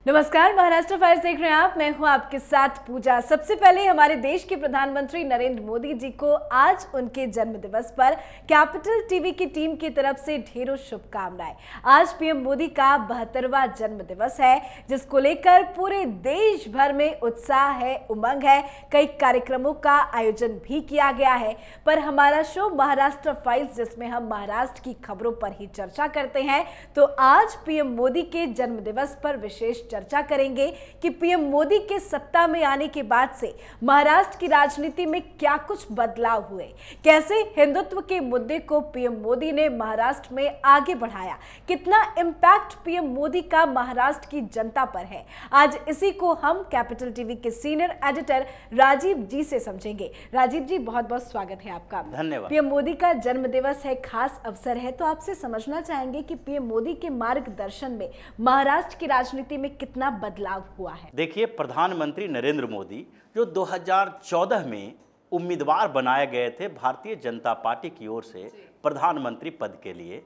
नमस्कार, महाराष्ट्र फाइल्स देख रहे हैं आप। मैं हूं आपके साथ पूजा। सबसे पहले हमारे देश के प्रधानमंत्री नरेंद्र मोदी जी को आज उनके जन्म दिवस पर कैपिटल टीवी की टीम की तरफ से ढेरों शुभकामनाएं। आज पीएम मोदी का 72वां जन्म दिवस है, जिसको लेकर पूरे देश भर में उत्साह है, उमंग है। कई कार्यक्रमों का आयोजन भी किया गया है। पर हमारा शो महाराष्ट्र फाइल्स, जिसमें हम महाराष्ट्र की खबरों पर ही चर्चा करते हैं, तो आज पीएम मोदी के जन्म दिवस पर विशेष चर्चा करेंगे कि पीएम मोदी के सत्ता में आने के बाद से महाराष्ट्र की राजनीति में क्या कुछ बदलाव हुए, कैसे हिंदुत्व के मुद्दे को पीएम मोदी ने महाराष्ट्र में आगे बढ़ाया, कितना इम्पैक्ट पीएम मोदी का महाराष्ट्र की जनता पर है। आज इसी को हम कैपिटल टीवी के सीनियर एडिटर राजीव जी से समझेंगे। राजीव जी, बहुत बहुत स्वागत है आपका। धन्यवाद। पीएम मोदी का जन्म दिवस है, खास अवसर है, तो आपसे समझना चाहेंगे कि पीएम मोदी के मार्गदर्शन में महाराष्ट्र की राजनीति में कितना बदलाव हुआ है। देखिए, प्रधानमंत्री नरेंद्र मोदी जो 2014 में उम्मीदवार बनाए गए थे भारतीय जनता पार्टी की ओर से प्रधानमंत्री पद के लिए,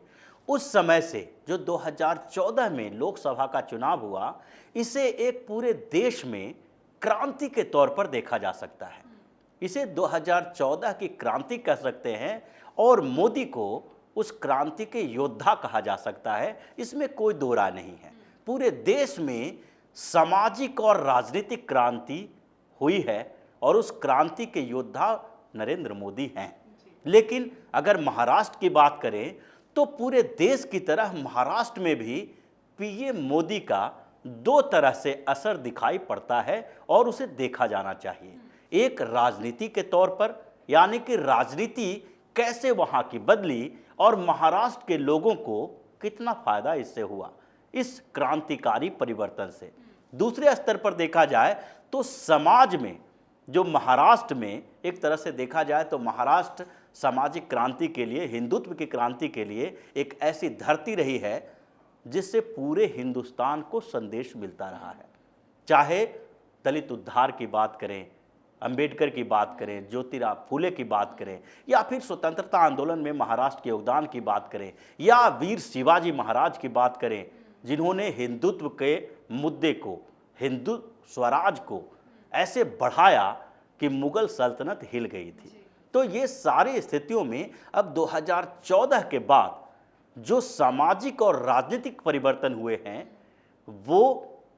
उस समय से जो 2014 में लोकसभा का चुनाव हुआ, इसे एक पूरे देश में क्रांति के तौर पर देखा जा सकता है। इसे 2014 की क्रांति कह सकते हैं और मोदी को उस क्रांति के योद्धा कहा जा सकता है, इसमें कोई दो राय नहीं है। पूरे देश में सामाजिक और राजनीतिक क्रांति हुई है और उस क्रांति के योद्धा नरेंद्र मोदी हैं। लेकिन अगर महाराष्ट्र की बात करें तो पूरे देश की तरह महाराष्ट्र में भी पीएम मोदी का दो तरह से असर दिखाई पड़ता है और उसे देखा जाना चाहिए। एक राजनीति के तौर पर, यानी कि राजनीति कैसे वहाँ की बदली और महाराष्ट्र के लोगों को कितना फायदा इससे हुआ, इस क्रांतिकारी परिवर्तन से। दूसरे स्तर पर देखा जाए तो समाज में, जो महाराष्ट्र में एक तरह से देखा जाए तो महाराष्ट्र सामाजिक क्रांति के लिए, हिंदुत्व की क्रांति के लिए एक ऐसी धरती रही है जिससे पूरे हिंदुस्तान को संदेश मिलता रहा है। चाहे दलित उद्धार की बात करें, अंबेडकर की बात करें, ज्योतिराव फूले की बात करें, या फिर स्वतंत्रता आंदोलन में महाराष्ट्र के योगदान की बात करें, या वीर शिवाजी महाराज की बात करें, जिन्होंने हिंदुत्व के मुद्दे को, हिंदू स्वराज को ऐसे बढ़ाया कि मुगल सल्तनत हिल गई थी। तो ये सारी स्थितियों में अब 2014 के बाद जो सामाजिक और राजनीतिक परिवर्तन हुए हैं वो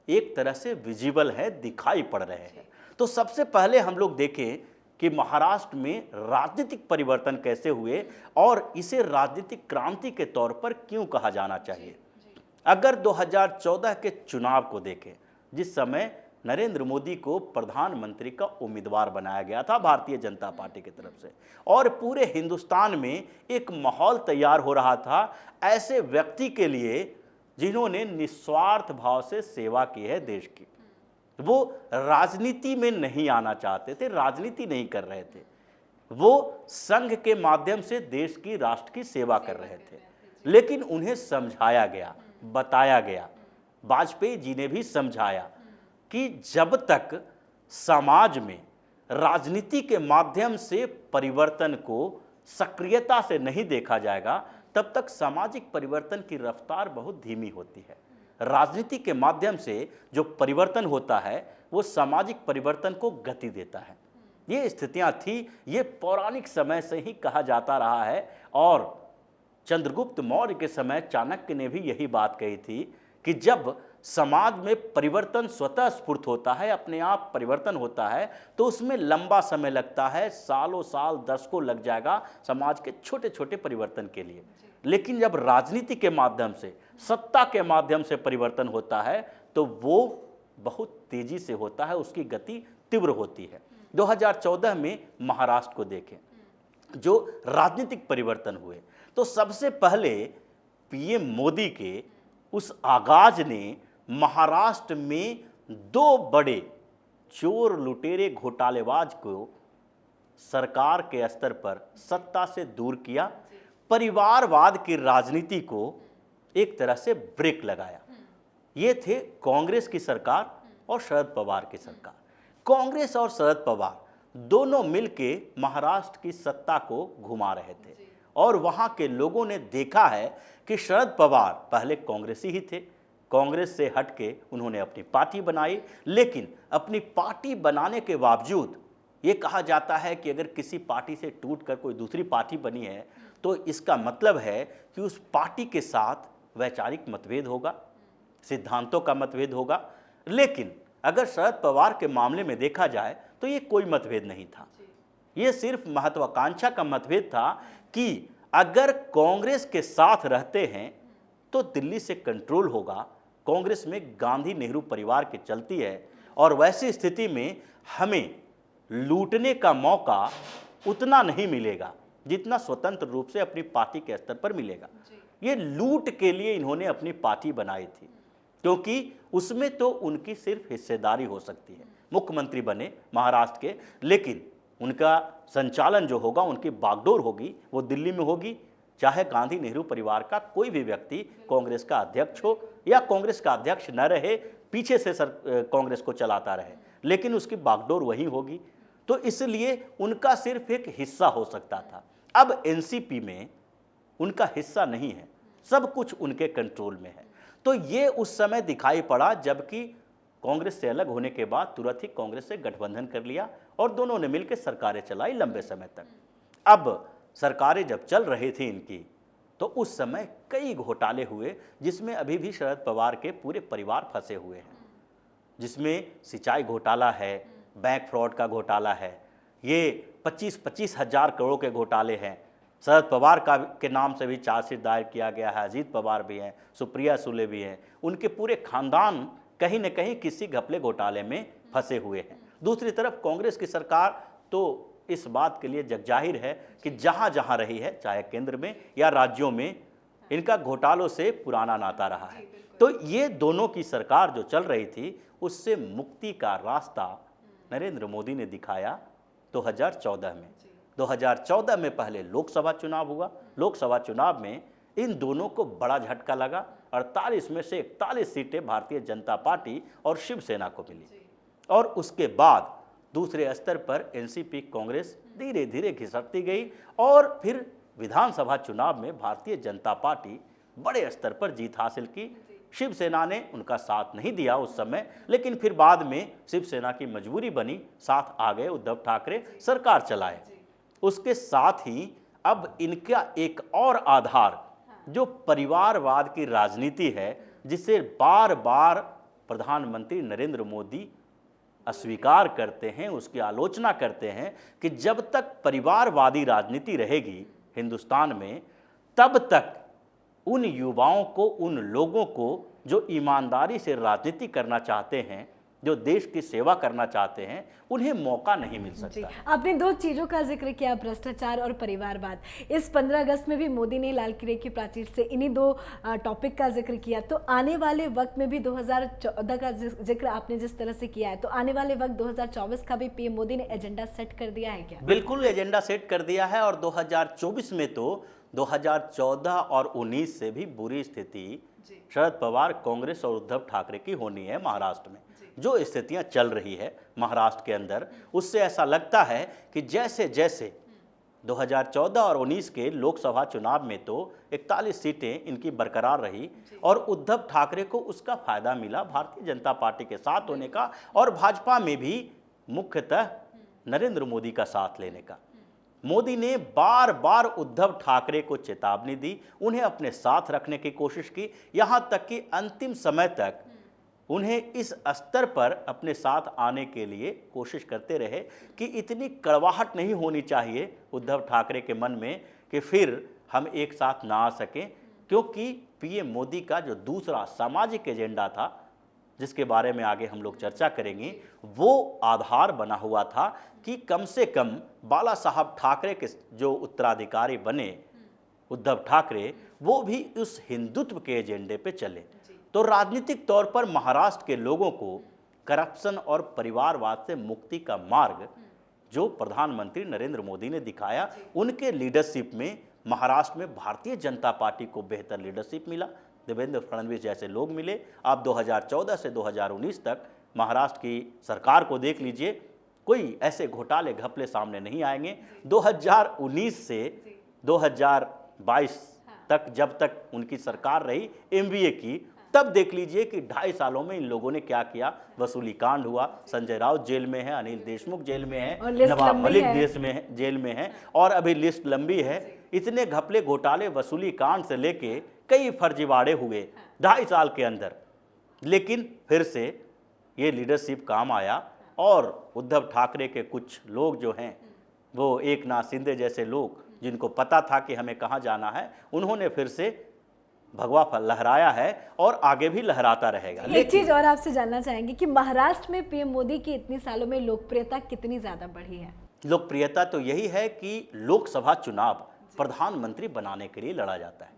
एक तरह से विजिबल है, दिखाई पड़ रहे हैं। तो सबसे पहले हम लोग देखें कि महाराष्ट्र में राजनीतिक परिवर्तन कैसे हुए और इसे राजनीतिक क्रांति के तौर पर क्यों कहा जाना चाहिए। अगर 2014 के चुनाव को देखें, जिस समय नरेंद्र मोदी को प्रधानमंत्री का उम्मीदवार बनाया गया था भारतीय जनता पार्टी की तरफ से, और पूरे हिंदुस्तान में एक माहौल तैयार हो रहा था ऐसे व्यक्ति के लिए जिन्होंने निस्वार्थ भाव से सेवा की है देश की। वो राजनीति में नहीं आना चाहते थे, राजनीति नहीं कर रहे थे, वो संघ के माध्यम से देश की, राष्ट्र की सेवा कर रहे थे। लेकिन उन्हें समझाया गया, बताया गया, वाजपेयी जी ने भी समझाया कि जब तक समाज में राजनीति के माध्यम से परिवर्तन को सक्रियता से नहीं देखा जाएगा, तब तक सामाजिक परिवर्तन की रफ्तार बहुत धीमी होती है। राजनीति के माध्यम से जो परिवर्तन होता है वो सामाजिक परिवर्तन को गति देता है। ये स्थितियां थी, ये पौराणिक समय से ही कहा जाता रहा है और चंद्रगुप्त मौर्य के समय चाणक्य ने भी यही बात कही थी कि जब समाज में परिवर्तन स्वतः स्फुर्त होता है, अपने आप परिवर्तन होता है, तो उसमें लंबा समय लगता है, सालों साल, दशकों लग जाएगा समाज के छोटे छोटे परिवर्तन के लिए। लेकिन जब राजनीति के माध्यम से, सत्ता के माध्यम से परिवर्तन होता है तो वो बहुत तेजी से होता है, उसकी गति तीव्र होती है। 2014 में महाराष्ट्र को देखें, जो राजनीतिक परिवर्तन हुए, तो सबसे पहले पीएम मोदी के उस आगाज ने महाराष्ट्र में दो बड़े चोर, लुटेरे, घोटालेबाज को सरकार के स्तर पर सत्ता से दूर किया, परिवारवाद की राजनीति को एक तरह से ब्रेक लगाया। ये थे कांग्रेस की सरकार और शरद पवार की सरकार। कांग्रेस और शरद पवार दोनों मिलके महाराष्ट्र की सत्ता को घुमा रहे थे और वहाँ के लोगों ने देखा है कि शरद पवार पहले कांग्रेसी ही थे, कांग्रेस से हटके उन्होंने अपनी पार्टी बनाई, लेकिन अपनी पार्टी बनाने के बावजूद ये कहा जाता है कि अगर किसी पार्टी से टूटकर कोई दूसरी पार्टी बनी है तो इसका मतलब है कि उस पार्टी के साथ वैचारिक मतभेद होगा, सिद्धांतों का मतभेद होगा। लेकिन अगर शरद पवार के मामले में देखा जाए तो ये कोई मतभेद नहीं था, ये सिर्फ महत्वाकांक्षा का मतभेद था कि अगर कांग्रेस के साथ रहते हैं तो दिल्ली से कंट्रोल होगा। कांग्रेस में गांधी नेहरू परिवार की चलती है और वैसी स्थिति में हमें लूटने का मौका उतना नहीं मिलेगा जितना स्वतंत्र रूप से अपनी पार्टी के स्तर पर मिलेगा। ये लूट के लिए इन्होंने अपनी पार्टी बनाई थी, क्योंकि उसमें तो उनकी सिर्फ हिस्सेदारी हो सकती है। मुख्यमंत्री बने महाराष्ट्र के, लेकिन उनका संचालन जो होगा, उनकी बागडोर होगी, वो दिल्ली में होगी। चाहे गांधी नेहरू परिवार का कोई भी व्यक्ति कांग्रेस का अध्यक्ष हो या कांग्रेस का अध्यक्ष न रहे, पीछे से कांग्रेस को चलाता रहे, लेकिन उसकी बागडोर वही होगी। तो इसलिए उनका सिर्फ एक हिस्सा हो सकता था। अब एनसीपी में उनका हिस्सा नहीं है, सब कुछ उनके कंट्रोल में है। तो ये उस समय दिखाई पड़ा जबकि कांग्रेस से अलग होने के बाद तुरंत ही कांग्रेस से गठबंधन कर लिया और दोनों ने मिलकर सरकारें चलाई लंबे समय तक। अब सरकारें जब चल रही थी इनकी, तो उस समय कई घोटाले हुए जिसमें अभी भी शरद पवार के पूरे परिवार फंसे हुए हैं, जिसमें सिंचाई घोटाला है, बैंक फ्रॉड का घोटाला है, ये 25-25 हजार करोड़ के घोटाले हैं। शरद पवार का के नाम से भी चार्जशीट दायर किया गया है, अजीत पवार भी हैं, सुप्रिया सुले भी हैं, उनके पूरे खानदान कहीं न कहीं किसी घपले घोटाले में फंसे हुए हैं। दूसरी तरफ कांग्रेस की सरकार तो इस बात के लिए जगजाहिर है कि जहाँ जहाँ रही है, चाहे केंद्र में या राज्यों में, इनका घोटालों से पुराना नाता रहा है। तो ये दोनों की सरकार जो चल रही थी, उससे मुक्ति का रास्ता नरेंद्र मोदी ने दिखाया 2014 में। 2014 में पहले लोकसभा चुनाव हुआ। लोकसभा चुनाव में इन दोनों को बड़ा झटका लगा। 48 में से 41 सीटें भारतीय जनता पार्टी और शिवसेना को मिली और उसके बाद दूसरे स्तर पर एनसीपी कांग्रेस धीरे धीरे घिसटती गई और फिर विधानसभा चुनाव में भारतीय जनता पार्टी बड़े स्तर पर जीत हासिल की। शिवसेना ने उनका साथ नहीं दिया उस समय, लेकिन फिर बाद में शिवसेना की मजबूरी बनी, साथ आ गए उद्धव ठाकरे, सरकार चलाए। उसके साथ ही अब इनका एक और आधार जो परिवारवाद की राजनीति है, जिसे बार बार प्रधानमंत्री नरेंद्र मोदी अस्वीकार करते हैं, उसकी आलोचना करते हैं कि जब तक परिवारवादी राजनीति रहेगी हिंदुस्तान में, तब तक उन युवाओं को, उन लोगों को जो ईमानदारी से राजनीति करना चाहते हैं, जो देश की सेवा करना चाहते हैं, उन्हें मौका नहीं मिल सकता। आपने दो चीजों का जिक्र किया, भ्रष्टाचार और परिवारवाद। इस 15 अगस्त में भी मोदी ने लाल किले की प्राचीर से इन्हीं दो टॉपिक का जिक्र किया। तो आने वाले वक्त में भी 2014 का जिक्र आपने जिस तरह से किया है, तो आने वाले वक्त 2024 का भी पीएम मोदी ने एजेंडा सेट कर दिया है क्या? बिल्कुल एजेंडा सेट कर दिया है और 2024 में तो 2014 और 19 से भी बुरी स्थिति शरद पवार, कांग्रेस और उद्धव ठाकरे की होनी है। महाराष्ट्र में जो स्थितियां चल रही है महाराष्ट्र के अंदर, उससे ऐसा लगता है कि जैसे जैसे 2014 और 19 के लोकसभा चुनाव में तो 41 सीटें इनकी बरकरार रही और उद्धव ठाकरे को उसका फायदा मिला भारतीय जनता पार्टी के साथ होने का और भाजपा में भी मुख्यतः नरेंद्र मोदी का साथ लेने का। मोदी ने बार बार उद्धव ठाकरे को चेतावनी दी, उन्हें अपने साथ रखने की कोशिश की, यहां तक कि अंतिम समय तक उन्हें इस स्तर पर अपने साथ आने के लिए कोशिश करते रहे कि इतनी कड़वाहट नहीं होनी चाहिए उद्धव ठाकरे के मन में कि फिर हम एक साथ ना आ सकें, क्योंकि पीएम मोदी का जो दूसरा सामाजिक एजेंडा था, जिसके बारे में आगे हम लोग चर्चा करेंगे, वो आधार बना हुआ था कि कम से कम बाला साहब ठाकरे के जो उत्तराधिकारी बने उद्धव ठाकरे, वो भी उस हिंदुत्व के एजेंडे पे चले। तो राजनीतिक तौर पर महाराष्ट्र के लोगों को करप्शन और परिवारवाद से मुक्ति का मार्ग जो प्रधानमंत्री नरेंद्र मोदी ने दिखाया, उनके लीडरशिप में महाराष्ट्र में भारतीय जनता पार्टी को बेहतर लीडरशिप मिला, देवेंद्र फडणवीस जैसे लोग मिले। आप 2014 से 2019 तक महाराष्ट्र की सरकार को देख लीजिए, कोई ऐसे घोटाले घपले सामने नहीं आएंगे। 2019 से 2022 तक जब तक उनकी सरकार रही एमवीए की, तब देख लीजिए कि 2.5 सालों में इन लोगों ने क्या किया। वसूली कांड हुआ, संजय राउत जेल में है, अनिल देशमुख जेल में है, नवाब मलिक देश में जेल में है, और अभी लिस्ट लंबी है। इतने घपले घोटाले वसूली कांड से लेके कई फर्जीवाड़े हुए 2.5 साल के अंदर, लेकिन फिर से ये लीडरशिप काम आया और उद्धव ठाकरे के कुछ लोग जो हैं, वो एकनाथ शिंदे जैसे लोग जिनको पता था कि हमें कहाँ जाना है, उन्होंने फिर से भगवा लहराया है और आगे भी लहराता रहेगा। एक चीज और आपसे जानना चाहेंगे कि महाराष्ट्र में पीएम मोदी की इतनी सालों में लोकप्रियता कितनी ज्यादा बढ़ी है? लोकप्रियता तो यही है कि लोकसभा चुनाव प्रधानमंत्री बनाने के लिए लड़ा जाता है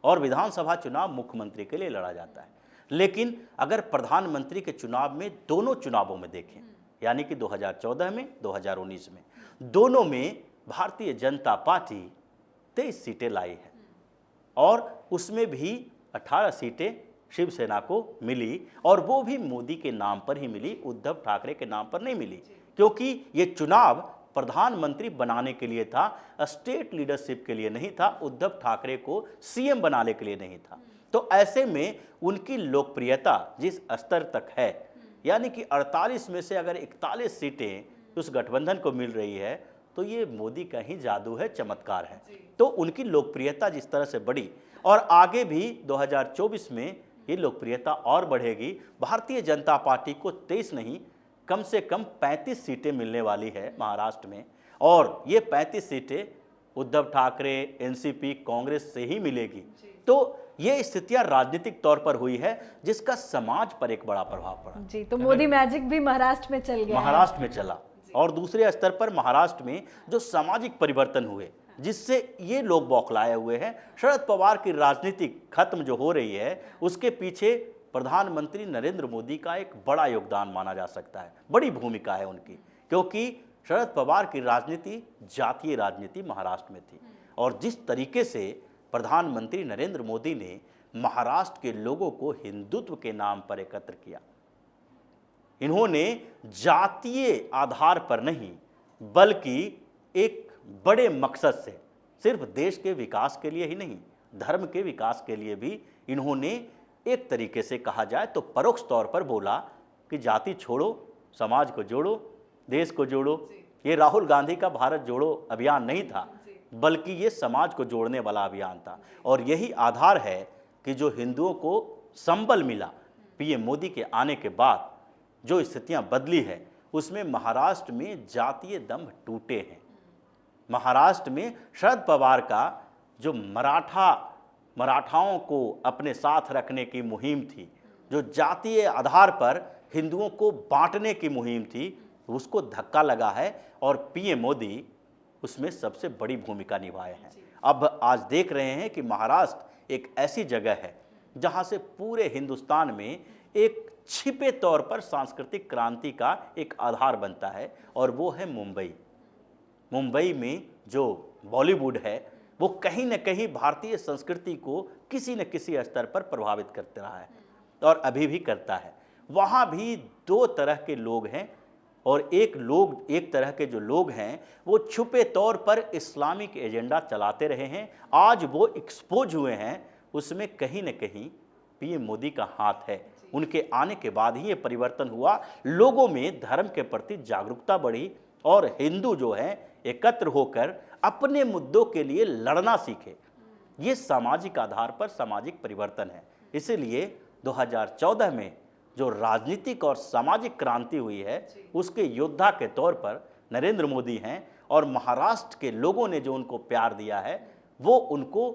और विधानसभा चुनाव मुख्यमंत्री के लिए लड़ा जाता है। लेकिन अगर प्रधानमंत्री के चुनाव में दोनों चुनावों में देखें, यानी कि 2014 में, 2019 में, दोनों में भारतीय जनता पार्टी 23 सीटें लाई है और उसमें भी 18 सीटें शिवसेना को मिली, और वो भी मोदी के नाम पर ही मिली, उद्धव ठाकरे के नाम पर नहीं मिली, क्योंकि ये चुनाव प्रधानमंत्री बनाने के लिए था, स्टेट लीडरशिप के लिए नहीं था, उद्धव ठाकरे को सीएम बनाने के लिए नहीं था। तो ऐसे में उनकी लोकप्रियता जिस स्तर तक है, यानी कि 48 में से अगर 41 सीटें उस गठबंधन को मिल रही है, तो ये मोदी का ही जादू है, चमत्कार है। तो उनकी लोकप्रियता जिस तरह से बढ़ी और आगे भी 2024 में ये लोकप्रियता और बढ़ेगी। भारतीय जनता पार्टी को 23 नहीं, कम से कम 35 सीटें मिलने वाली है महाराष्ट्र में, और ये 35 सीटें उद्धव ठाकरे, एनसीपी, कांग्रेस से ही मिलेगी। तो ये स्थितियां राजनीतिक तौर पर हुई है जिसका समाज पर एक बड़ा प्रभाव पड़ा। जी, तो मोदी मैजिक भी महाराष्ट्र में चल गया, महाराष्ट्र में चला। और दूसरे स्तर पर महाराष्ट्र में जो सामाजिक परिवर्तन हुए जिससे ये लोग बौखलाए हुए हैं, शरद पवार की राजनीति खत्म जो हो रही है, उसके पीछे प्रधानमंत्री नरेंद्र मोदी का एक बड़ा योगदान माना जा सकता है, बड़ी भूमिका है उनकी, क्योंकि शरद पवार की राजनीति जातीय राजनीति महाराष्ट्र में थी, और जिस तरीके से प्रधानमंत्री नरेंद्र मोदी ने महाराष्ट्र के लोगों को हिंदुत्व के नाम पर एकत्र किया, इन्होंने जातीय आधार पर नहीं बल्कि एक बड़े मकसद से, सिर्फ देश के विकास के लिए ही नहीं, धर्म के विकास के लिए भी इन्होंने एक तरीके से कहा जाए तो परोक्ष तौर पर बोला कि जाति छोड़ो, समाज को जोड़ो, देश को जोड़ो। ये राहुल गांधी का भारत जोड़ो अभियान नहीं था, बल्कि ये समाज को जोड़ने वाला अभियान था। और यही आधार है कि जो हिंदुओं को संबल मिला पीएम मोदी के आने के बाद, जो स्थितियां बदली है, उसमें महाराष्ट्र में जातीय दंभ टूटे हैं। महाराष्ट्र में शरद पवार का जो मराठाओं को अपने साथ रखने की मुहिम थी, जो जातीय आधार पर हिंदुओं को बांटने की मुहिम थी, उसको धक्का लगा है और पीएम मोदी उसमें सबसे बड़ी भूमिका निभाए हैं। अब आज देख रहे हैं कि महाराष्ट्र एक ऐसी जगह है जहां से पूरे हिंदुस्तान में एक छिपे तौर पर सांस्कृतिक क्रांति का एक आधार बनता है, और वो है मुंबई। मुंबई में जो बॉलीवुड है वो कहीं न कहीं भारतीय संस्कृति को किसी न किसी स्तर पर प्रभावित करते रहा है और अभी भी करता है। वहाँ भी दो तरह के लोग हैं, और एक तरह के जो लोग हैं वो छुपे तौर पर इस्लामिक एजेंडा चलाते रहे हैं। आज वो एक्सपोज हुए हैं, उसमें कहीं न कहीं पीएम मोदी का हाथ है। उनके आने के बाद ही ये परिवर्तन हुआ, लोगों में धर्म के प्रति जागरूकता बढ़ी और हिंदू जो हैं एकत्र होकर अपने मुद्दों के लिए लड़ना सीखे। ये सामाजिक आधार पर सामाजिक परिवर्तन है। इसीलिए 2014 में जो राजनीतिक और सामाजिक क्रांति हुई है, उसके योद्धा के तौर पर नरेंद्र मोदी हैं, और महाराष्ट्र के लोगों ने जो उनको प्यार दिया है वो उनको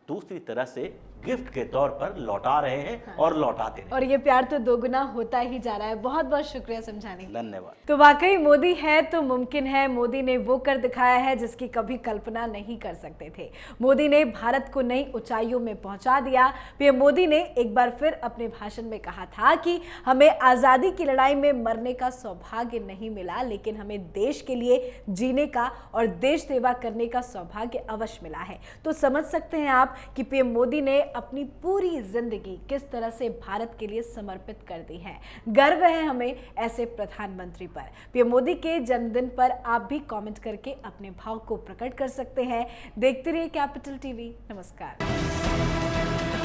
दूसरी तरह से गिफ्ट के तौर पर लौटा रहे हैं और लौटाते हैं। और ये प्यार तो दोगुना होता ही जा रहा है। बहुत बहुत शुक्रिया समझाने के लिए। धन्यवाद। तो वाकई मोदी है तो मुमकिन है। मोदी ने वो कर दिखाया है जिसकी कभी कल्पना नहीं कर सकते थे। मोदी ने भारत को नई ऊंचाइयों में पहुंचा दिया। पीएम मोदी ने एक बार फिर अपने भाषण में कहा था कि हमें आज़ादी की लड़ाई में मरने का सौभाग्य नहीं मिला, लेकिन हमें देश के लिए जीने का और देश सेवा करने का सौभाग्य अवश्य मिला है। तो समझ सकते हैं आप कि पीएम मोदी ने अपनी पूरी जिंदगी किस तरह से भारत के लिए समर्पित कर दी है। गर्व है हमें ऐसे प्रधानमंत्री पर। पीएम मोदी के जन्मदिन पर आप भी कमेंट करके अपने भाव को प्रकट कर सकते हैं। देखते रहिए कैपिटल टीवी। नमस्कार।